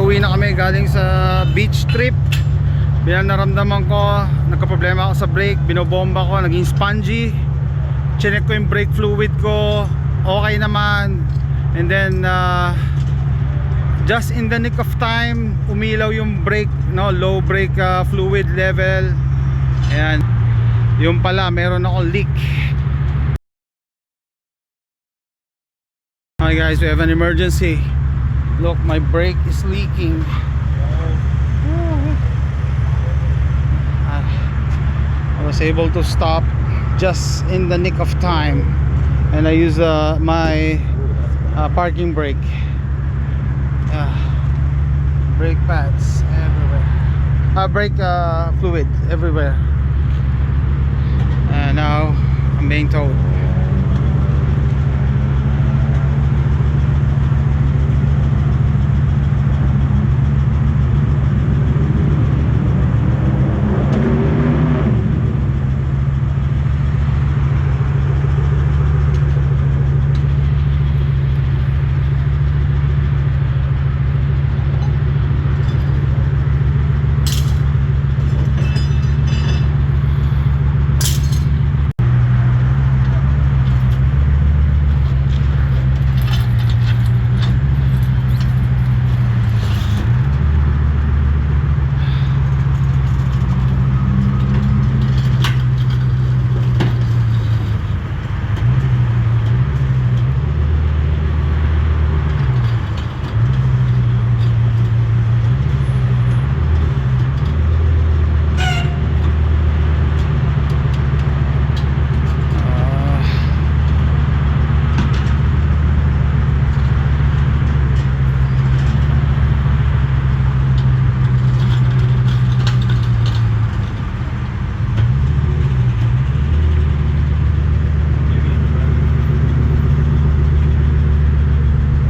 Pauwi na kami galing sa beach trip. Bilang naramdaman ko, nagka-problema ako sa brake, binobomba ko, naging spongy. Chinek ko yung brake fluid ko, okay naman. And then just in the nick of time, umilaw yung brake, no, low brake fluid level. Ayan. Yung pala, meron akong leak. Hi guys, we have an emergency. Look, my brake is leaking. I was able to stop just in the nick of time, and I use my parking brake. Brake pads everywhere. Brake fluid everywhere. And now I'm being towed.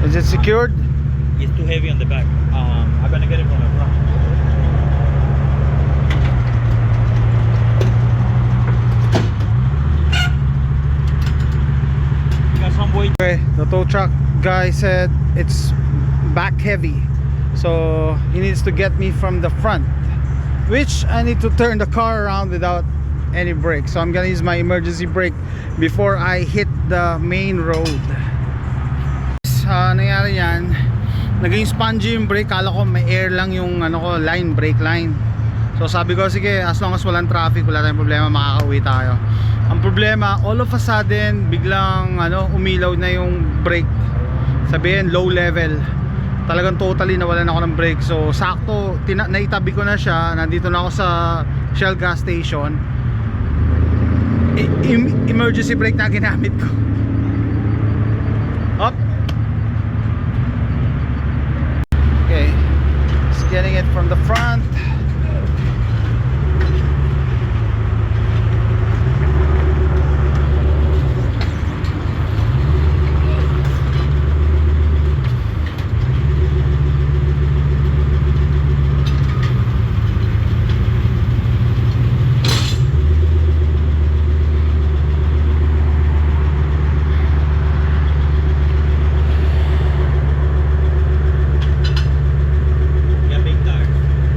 Is it secured? It's too heavy on the back. I'm gonna get it from the front. You got some weight. Okay, the tow truck guy said it's back heavy, so he needs to get me from the front, which I need to turn the car around without any brake. So I'm gonna use my emergency brake before I hit the main road. Nangyari yan, naging spongy yung brake. Kala ko may air lang yung ano ko, line, brake line. So sabi ko, sige, as long as walang traffic, wala tayong problema, makakauwi tayo. Ang problema, all of a sudden biglang umilaw na yung brake. Sabihin low level, talagang totally nawalan ako ng brake. So sakto, naitabi ko na siya. Nandito na ako sa Shell gas station. Emergency brake na ginamit ko. Up. Okay, just getting it from the front.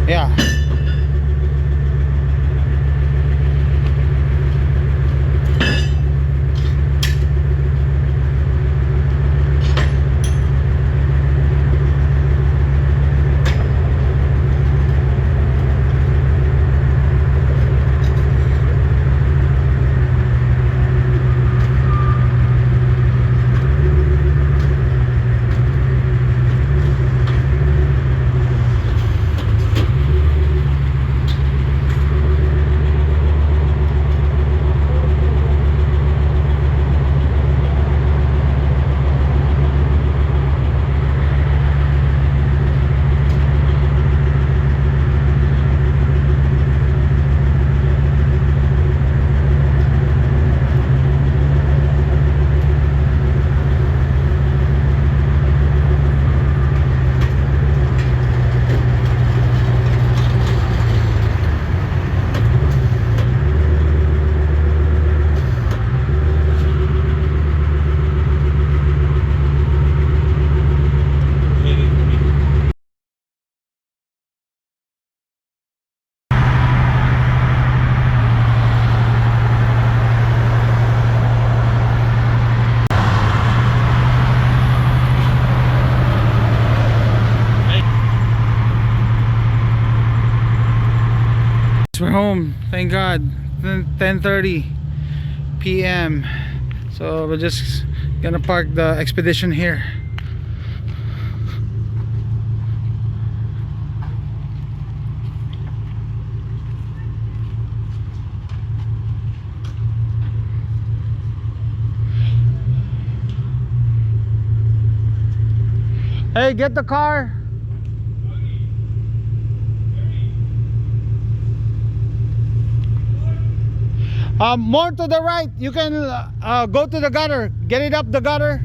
Yeah. Alright, we're home. Thank God. 10:30 p.m. So we're just gonna park the Expedition here. Hey, get the car. More to the right. You can go to the gutter. Get it up the gutter.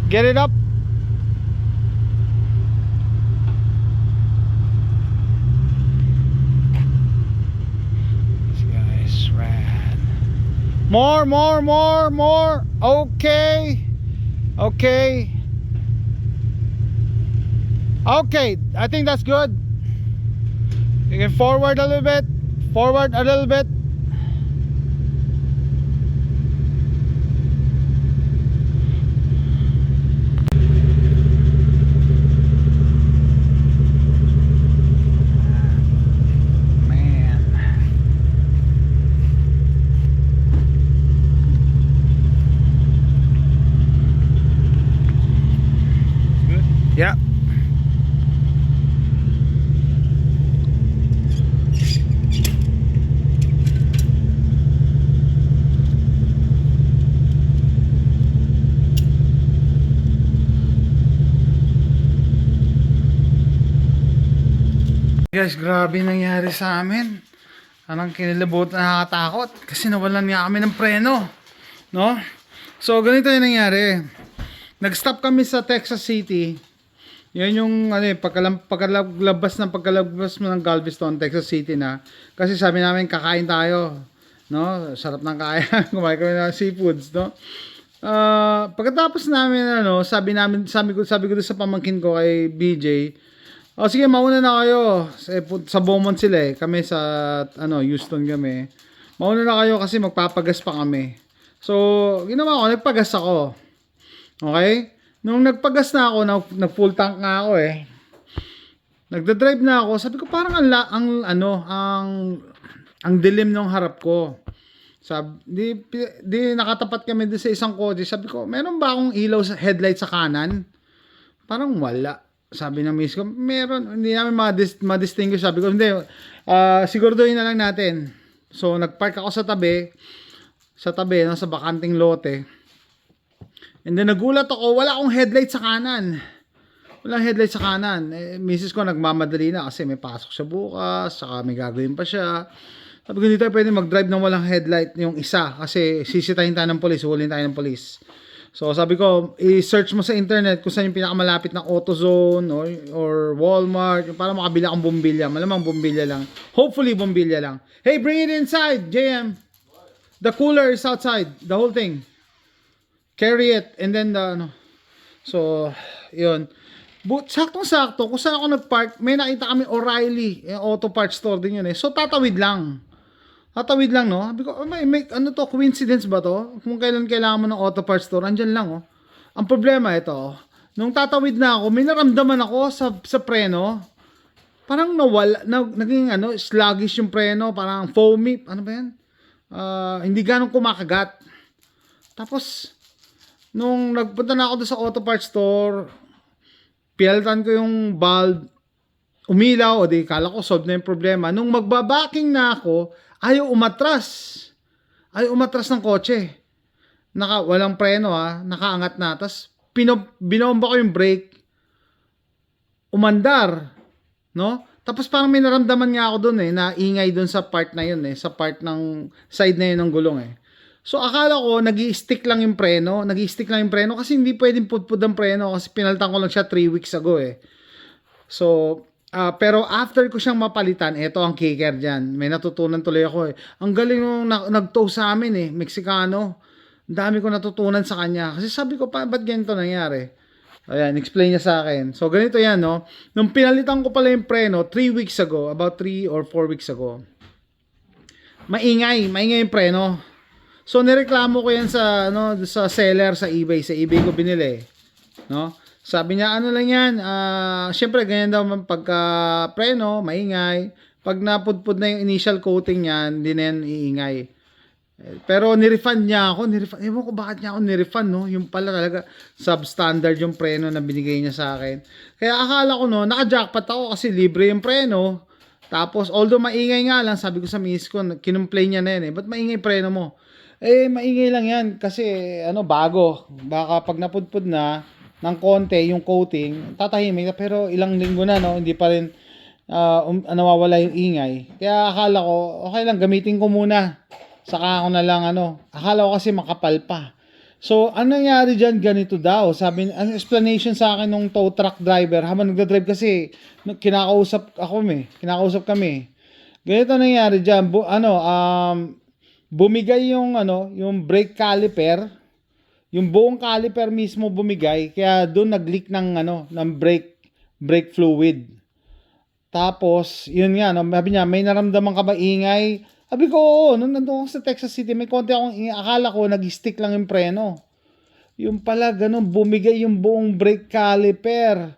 Get it up. This guy's rad. More. Okay. Okay, I think that's good. You can forward a little bit. Forward a little bit. Man. Good? Yeah. Guys, grabe nangyari sa amin. Anong kinilabot na nakakatakot kasi nawalan nga kami ng preno, no? So ganito yung nangyari. Nag-stop kami sa Texas City. Yan yung pagkalabas mo ng Galveston, Texas City na. Kasi sabi namin kakain tayo, no? Sarap ng kain. Kumain kami ng seafoods, no? Pagkatapos namin sabi ko doon sa pamangkin ko kay BJ, sige, mauna na kayo. Sa Beaumont sila eh. Kami sa Houston kami. Mauna na kayo kasi magpapagas pa kami. So, ginawa ko, nagpagas ako. Okay? Nung nagpagas na ako, nag-full tank nga ako eh. Nagda-drive na ako. Sabi ko parang ang dilim ng harap ko. Di nakatapat kami doon sa isang kotse. Sabi ko, meron ba akong ilaw sa headlight sa kanan? Parang wala. Sabi ng miss ko, meron. Hindi namin ma-distinguish. Sabi ko, hindi. Siguraduhin na lang natin. So, nagpark ako sa tabi, sa bakanting lote. And then, nagulat ako, wala akong headlight sa kanan. Walang headlight sa kanan. Misis ko, nagmamadali na kasi may pasok siya bukas, saka may gagawin pa siya. Sabi ko, hindi tayo pwede mag-drive ng walang headlight yung isa kasi sisitahin tayo ng polis, hulin tayo ng polis. So sabi ko, i-search mo sa internet kung saan yung pinakamalapit na AutoZone or Walmart para makabila kang bumbilya. Malamang bumbilya lang. Hopefully bumbilya lang. Hey, bring it inside, JM. The cooler is outside. The whole thing. Carry it. And then So, yun. Saktong-sakto. Kung saan ako nag-park, may nakita kami O'Reilly. Auto parts store din yun eh. So, tatawid lang. No? Sabi ko, coincidence ba to? Kung kailan kailangan mo ng auto parts store, andyan lang, oh. Ang problema ito, nung tatawid na ako, may naramdaman ako sa preno. Parang naging sluggish yung preno, parang foamy, ano ba yan? Hindi ganong kumakagat. Tapos, nung nagpunta na ako doon sa auto parts store, pinalitan ko yung bulb, umilaw, o di, kala ko solve na yung problema. Nung magbabaking na ako, ayaw umatras ng kotse. Walang preno nakaangat na. Tapos binomba ko yung brake. Umandar, no? Tapos parang may naramdaman nga ako doon na ingay doon sa part na yun sa part ng side na yun ng gulong So akala ko nag-i-stick lang yung preno kasi hindi pwedeng pudpud ang preno kasi pinalitan ko lang siya 3 weeks ago So pero after ko siyang mapalitan, ito ang kicker dyan. May natutunan tuloy ako Ang galing nung nag-tow sa amin Meksikano. Ang dami ko natutunan sa kanya. Kasi sabi ko, ba't ganito nangyari? Ayan, explain niya sa akin. So, ganito yan, no? Nung pinalitan ko pala yung preno, 3 weeks ago, about 3 or 4 weeks ago, maingay yung preno. So, nireklamo ko yan sa seller sa eBay. Sa eBay ko binili. No? Sabi niya, ano lang yan, syempre ganyan daw pagka preno, maingay. pag napudpud na yung initial coating niyan, hindi na yan iingay. Pero nirefund niya ako, ewan ko bakit niya ako nirefund, no? Yung pala talaga substandard yung preno na binigay niya sa akin. Kaya akala ko, no, naka-jackpot ako kasi libre yung preno. Tapos, although maingay nga lang, sabi ko sa miss ko, kinumplain niya na yan eh. Ba't maingay preno mo? Eh, maingay lang yan kasi, bago. Baka pag napudpud na ng konti yung coating, tatahimik na. Pero ilang linggo na, no, hindi pa rin nawawala yung ingay. Kaya akala ko, okay lang, gamitin ko muna. Saka ako na lang akala ko kasi makapal pa. So, anong nangyari dyan? Ganito daw. Sabi, ang explanation sa akin ng tow truck driver, habang nagdadrive kasi, kinakausap kami. Ganito nangyari dyan. Bumigay yung brake caliper. Yung buong caliper mismo bumigay, kaya doon nag-leak ng brake fluid. Tapos, yun nga, sabi niya, may naramdaman ka ba ingay? Sabi ko, oo, nung nandun ako sa Texas City, may konti akong akala ko, nag-stick lang yung preno. Yung pala, ganun, bumigay yung buong brake caliper.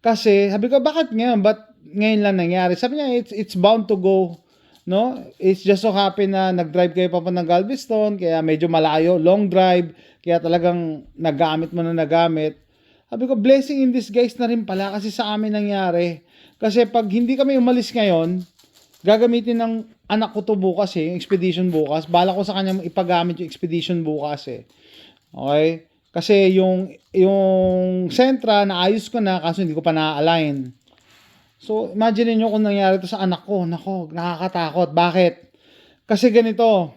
Kasi, sabi ko, bakit ngayon? Ba't ngayon lang nangyari? Sabi niya, it's bound to go. No? It's just so happen na nag-drive kayo papuntang Galveston, kaya medyo malayo, long drive, kaya talagang nagamit. Sabi ko, blessing in disguise na rin pala kasi sa amin nangyari. Kasi pag hindi kami umalis ngayon, gagamitin ng anak ko to bukas yung expedition bukas. Bala ko sa kanya ipagamit yung expedition bukas Okay? Kasi yung Sentra, naayos ko na kaso hindi ko pa na-align. So, imagine niyo kung nangyari to sa anak ko. Nako, nakakatakot. Bakit? Kasi ganito,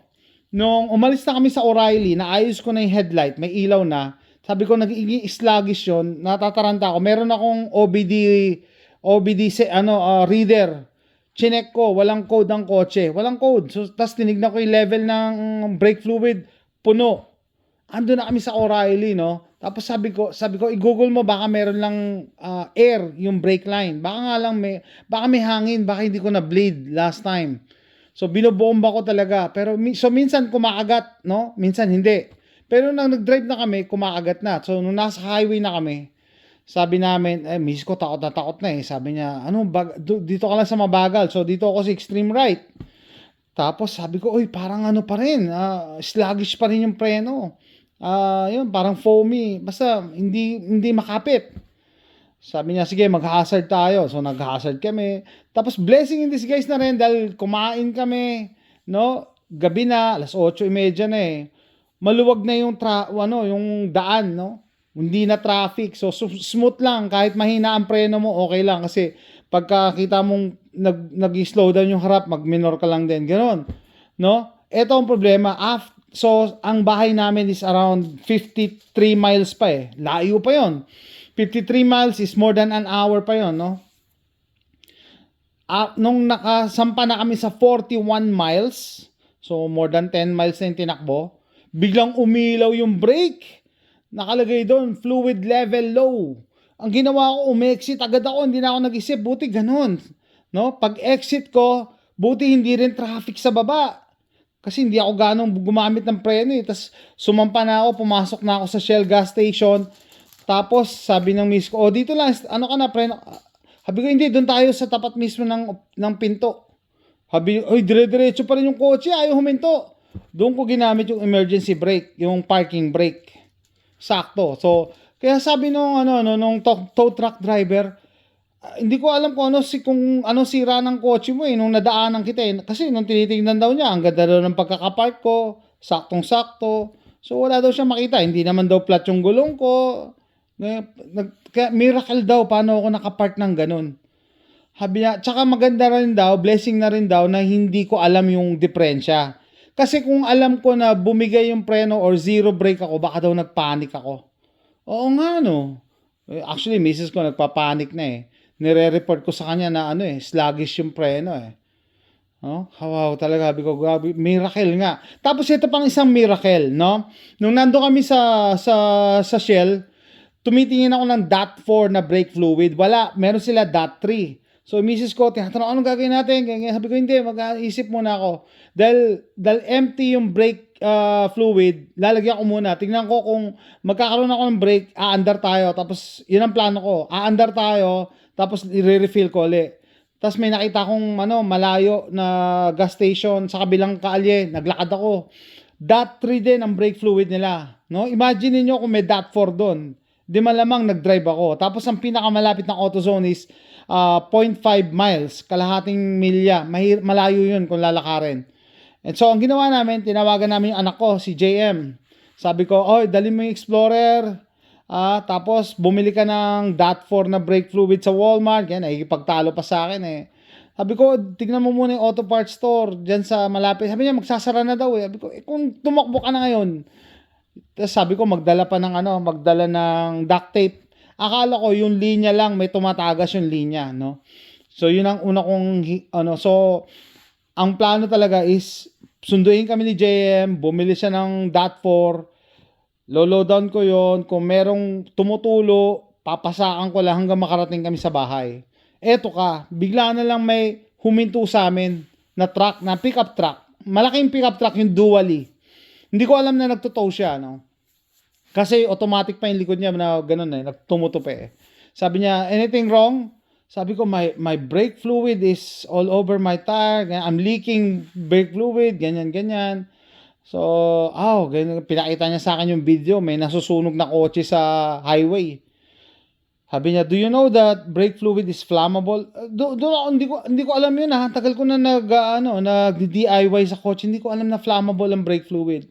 nung umalis na kami sa O'Reilly, naayos ko na yung headlight, may ilaw na. Sabi ko, nagiging sluggish yun, natataranta ako. Meron akong OBD reader. Chinek ko, walang code ang kotse. Walang code. So, tas tinignan ko yung level ng brake fluid, puno. Ando na kami sa O'Reilly, no? Tapos sabi ko, i-google mo, baka meron lang air yung brake line. Baka may hangin, baka hindi ko na bleed last time. So, binobomba ko talaga. Pero, minsan kumakagat, no? Minsan hindi. Pero nang nag-drive na kami, kumakagat na. So, nung nasa highway na kami, sabi namin, miss ko, takot na Sabi niya, dito ka lang sa mabagal. So, dito ako sa extreme right. Tapos, sabi ko, parang pa rin. Sluggish pa rin yung preno. Yun, parang foamy. Basta, hindi makapit. Sabi niya, sige, mag-hazard tayo. So, nag-hazard kami. Tapos, blessing in disguise na rin dahil kumain kami. No? Gabi na, 8:30 na Maluwag na yung daan, no? Hindi na traffic. So, smooth lang. Kahit mahina ang preno mo, okay lang. Kasi, pagka kita mong nag-slow down yung harap, mag-minor ka lang din. Ganon. No? Ito ang problema. So, ang bahay namin is around 53 miles pa Layo pa yon. 53 miles is more than an hour pa yon, no? Nung nakasampa na kami sa 41 miles, so more than 10 miles na yung tinakbo, biglang umilaw yung brake. Nakalagay doon, fluid level low. Ang ginawa ko, umexit agad ako, hindi na ako nag-isip, buti ganun. No? Pag exit ko, buti hindi rin traffic sa baba. Kasi hindi ako ganong gumamit ng preno Tapos sumampa na ako, pumasok na ako sa Shell gas station. Tapos sabi ng miss ko, dito lang, ka na preno? Sabi ko, hindi, doon tayo sa tapat mismo ng pinto. Sabi, dire-diretso pa rin yung kotse, ayaw huminto. Doon ko ginamit yung emergency brake, yung parking brake. Sakto. So, kaya sabi nung tow truck driver, hindi ko alam kung ano sira ng kotse mo nung nadaanan kita Kasi nung tinitingnan daw niya, ang ganda daw ng pagkakapark ko, saktong-sakto. So, wala daw siya makita. Hindi naman daw flat yung gulong ko. Kaya miracle daw paano ako nakapark ng ganun. Sabi niya, tsaka maganda rin daw, blessing na rin daw na hindi ko alam yung diferensya. Kasi kung alam ko na bumigay yung preno or zero brake ako, baka daw nagpanic ako. Oo nga, no. Actually, misis ko nagpapanik na Nire-report ko sa kanya na sluggish yung preno Oh, wow, talaga, sabi ko, grabe, miracle nga. Tapos ito pang isang miracle, no? Nung nando kami sa Shell, tumitingin ako ng DOT4 na brake fluid. Wala, meron sila DOT3. So, misis ko, tinatanong, anong gagawin natin? Sabi ko, hindi, mag-isip muna ako. Dahil empty yung brake fluid, lalagyan ko muna. Tingnan ko kung magkakaroon ako ng brake, aandar tayo. Tapos, yun ang plano ko. Aandar tayo, tapos i-refill ko ulit. Tapos may nakita akong malayo na gas station sa kabilang kaalye. Naglakad ako. DOT 3 din ang brake fluid nila. No? Imagine niyo kung may DOT 4 doon. Di malamang nag-drive ako. Tapos ang pinakamalapit ng AutoZone is 0.5 miles, kalahating milya. Malayo yun kung lalakarin. And so, ang ginawa namin, tinawagan namin yung anak ko, si JM. Sabi ko, dali mo yung Explorer. Tapos, bumili ka ng DOT 4 na brake fluid sa Walmart. Yan, nakikipagtalo pa sa akin eh. Sabi ko, tignan mo muna yung auto parts store dyan sa malapit. Sabi niya, magsasara na daw eh. Sabi ko, kung tumakbo ka na ngayon. Tapos sabi ko, magdala ng duct tape. Akala ko yung linya lang, may tumatagas yung linya, no? So, yun ang una kong, so, ang plano talaga is, sunduin kami ni JM, bumili siya ng DOT 4, low down ko yon, kung merong tumutulo, papasakan ko lang hanggang makarating kami sa bahay. Eto ka, bigla na lang may huminto sa amin na truck, na pickup truck. Malaking pickup truck yung dually. Hindi ko alam na nagtotow siya, no? Kasi automatic pa yung likod niya na ganun tumutupi eh. Sabi niya, anything wrong? Sabi ko, my brake fluid is all over my tire. I'm leaking brake fluid, ganyan. So, ganyan. Pinakita niya sa akin yung video. May nasusunog na kotse sa highway. Sabi niya, do you know that brake fluid is flammable? Hindi ko alam yun ha. Tagal ko na nag-DIY sa kotse. Hindi ko alam na flammable ang brake fluid.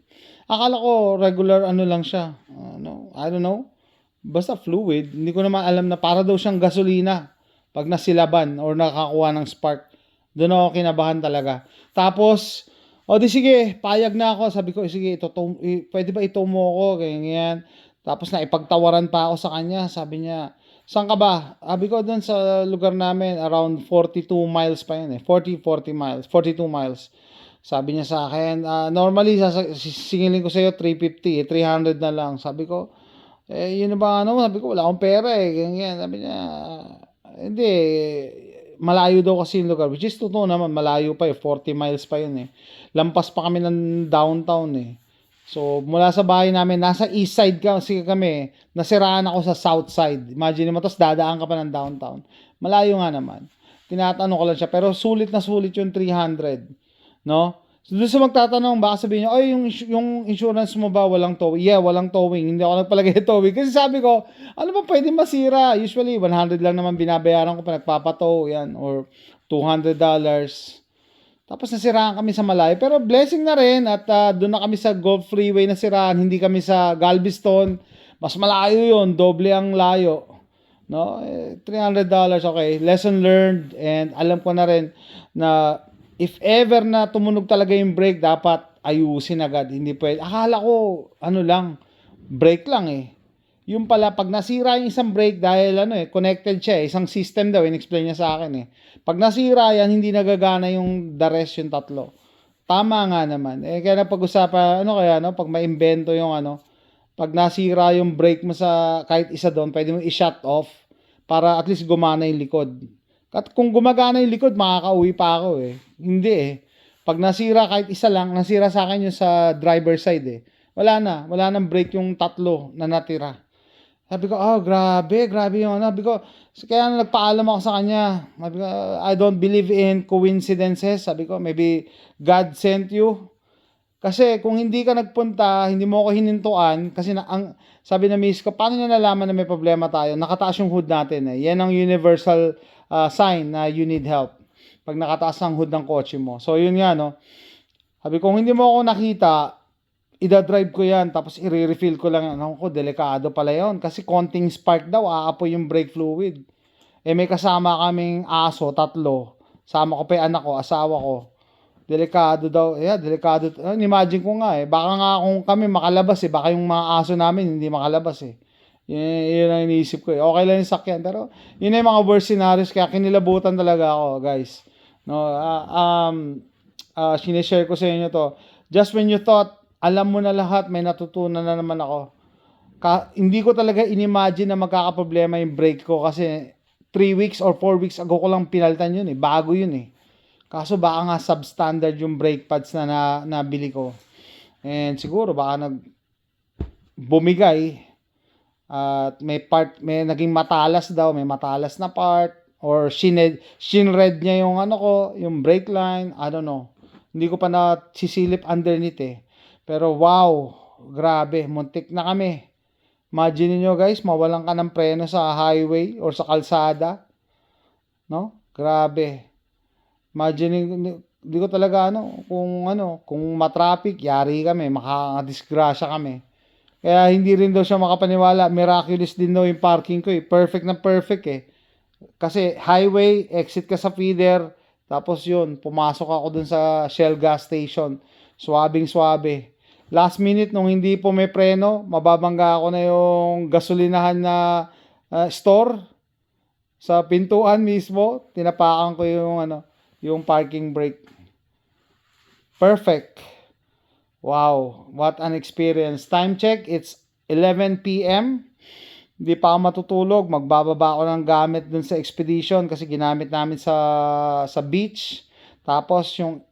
Akala ko regular lang siya. I don't know. Basta fluid. Hindi ko naman alam na para daw siyang gasolina pag nasilaban or nakakuha ng spark. Doon ako kinabahan talaga. Tapos, di sige, payag na ako. Sabi ko, sige, pwede ba ito mo ako? Ganyan. Tapos naipagtawaran pa ako sa kanya. Sabi niya, saan ka ba? Sabi ko, doon sa lugar namin, around 42 miles pa yun eh. 42 miles. Sabi niya sa akin, normally, singilin ko sa'yo 350, 300 na lang. Sabi ko, yun na ba Sabi ko, wala akong pera eh. Ganyan. Sabi niya, hindi, malayo daw kasi yung lugar. Which is totoo naman, malayo pa eh. 40 miles pa yun eh. Lampas pa kami ng downtown eh. So, mula sa bahay namin, nasa east side kasi kami, nasiraan ako sa south side. Imagine mo, tapos dadaan ka pa ng downtown. Malayo nga naman. Tinatanong ko lang siya, pero sulit na sulit yung 300. No? So, doon sa magtatanong, baka sabihin niyo, yung insurance mo ba walang towing? Yeah, walang towing. Hindi ako nagpalagay towing. Kasi sabi ko, ano ba pwede masira? Usually, 100 lang naman binabayaran ko pa nagpapatow, yan, or $200. Tapos nasiraan kami sa malayo. Pero blessing na rin at doon na kami sa Gulf Freeway nasiraan. Hindi kami sa Galveston. Mas malayo yun. Doble ang layo. No? $300, okay. Lesson learned. And alam ko na rin na if ever na tumunog talaga yung brake, dapat ayusin agad. Hindi pwede. Akala ko, brake lang eh. Yung pala, pag nasira yung isang brake dahil connected siya eh. Isang system daw, in-explain niya sa akin eh. Pag nasira yan, hindi nagagana yung the rest, yung tatlo. Tama nga naman. Kaya napag-usapan, pag maimbento yung pag nasira yung brake mo sa kahit isa doon, pwede mo i-shut off para at least gumana yung likod. At kung gumagana yung likod, makakauwi pa ako eh. Hindi eh. Pag nasira kahit isa lang, nasira sa akin yung sa driver side eh. Wala nang brake yung tatlo na natira. Sabi ko, grabe yung Sabi ko, kaya nagpaalam ako sa kanya. Sabi ko, I don't believe in coincidences. Sabi ko, maybe God sent you. Kasi kung hindi ka nagpunta, hindi mo ako hinintuan, kasi sabi na miss ko, paano niya nalaman na may problema tayo? Nakataas yung hood natin eh. Yan ang universal sign na you need help. Pag nakataas ang hood ng kotse mo. So yun nga Sabi ko, kung hindi mo ako nakita, ida-drive ko yan, tapos i-refill ko lang. Delikado pala yon. Kasi konting spark daw, aapoy yung brake fluid. May kasama kaming aso, 3. Sama ko pa yung anak ko, asawa ko. Delikado daw. Delikado. Imagine ko nga eh. Baka nga kung kami makalabas eh. Baka yung mga aso namin hindi makalabas eh. Yun ang iniisip ko eh. Okay lang yung sakyan. Pero yun yung mga worst scenarios. Kaya kinilabutan talaga ako, guys. Sinishare ko sa inyo to. Just when you thought, alam mo na lahat, may natutunan na naman ako. Hindi ko talaga inimagine na magkakaproblema yung brake ko kasi 3 weeks or 4 weeks ago ko lang pinalitan yun eh. Bago yun eh. Kaso baka nga substandard yung brake pads na nabili ko. And siguro baka bumigay at may naging matalas daw, may matalas na part or shinred niya yung ano ko, yung brake line, I don't know. Hindi ko pa sisilip underneath eh. Pero wow, grabe, muntik na kami. Imagine niyo guys, mawalan ka ng preno sa highway or sa kalsada, no? Grabe. Imagine, di ko talaga kung matraffic, yari kami, makakadisgrasya kami. Kaya hindi rin daw siya makapaniwala. Miraculous din daw yung parking ko eh. Perfect na perfect eh. Kasi highway, exit ka sa feeder, tapos yun, pumasok ako dun sa Shell gas station. Swabing swabe. Last minute, nung hindi po may preno, mababangga ako na yung gasolinahan na store sa pintuan mismo. Tinapakan ko yung parking brake. Perfect. Wow, what an experience. Time check, it's 11 p.m. Hindi pa ako matutulog. Magbababa ako ng gamit dun sa expedition kasi ginamit namin sa beach. Tapos yung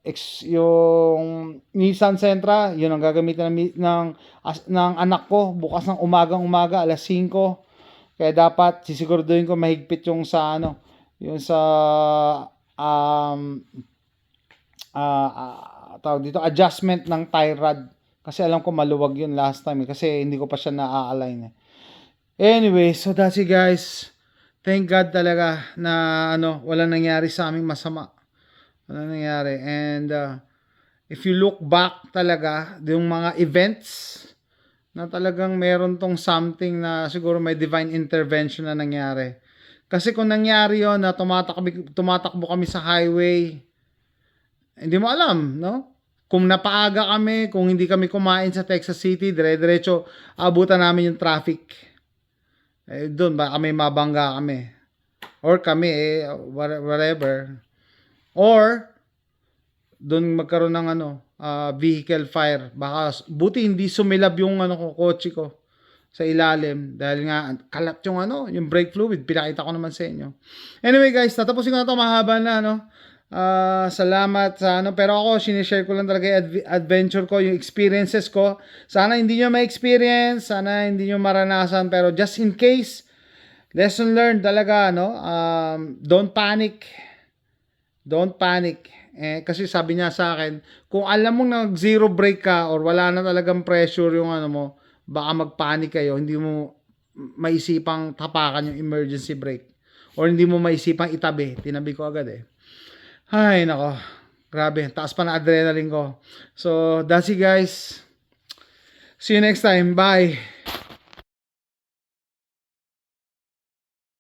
Nissan Sentra, yun ang gagamitin ng anak ko bukas ng umagang-umaga, alas 5. Kaya dapat sisiguraduhin ko mahigpit yung sa yung sa tawag dito, adjustment ng tie rod. Kasi alam ko maluwag yun last time kasi hindi ko pa siya na-align. Anyway, so that's it guys. Thank God talaga na walang nangyari sa aming masama. Walang nangyari. And if you look back talaga, yung mga events na talagang meron tong something na siguro may divine intervention na nangyari. Kasi kung nangyari yon na tumatakbo kami sa highway, hindi mo alam, no? Kung napaaga kami, kung hindi kami kumain sa Texas City, dire-diretso abutan namin yung traffic. Doon ba kami mabangga kami? Or kami whatever. Or doon magkaroon ng vehicle fire. Baka buti hindi sumilab yung kotse ko sa ilalim dahil nga kalat yung brake fluid. Pinakita ko naman sa inyo. Anyway guys, tatapusin ko na 'to, mahaba na salamat sa pero ako sinishare ko lang talaga yung adventure ko, yung experiences ko. Sana hindi nyo ma-experience, sana hindi nyo maranasan, pero just in case, lesson learned talaga, don't panic. Don't panic. Kasi sabi niya sa akin, kung alam mong nag zero brake ka or wala na talagang pressure yung mo, baka magpanic kayo, hindi mo maisipang tapakan yung emergency brake or hindi mo maisipang itabi. Tinabi ko agad eh. Ay, nako. Grabe. Taas pa na adrenaline ko. So, that's it guys. See you next time. Bye.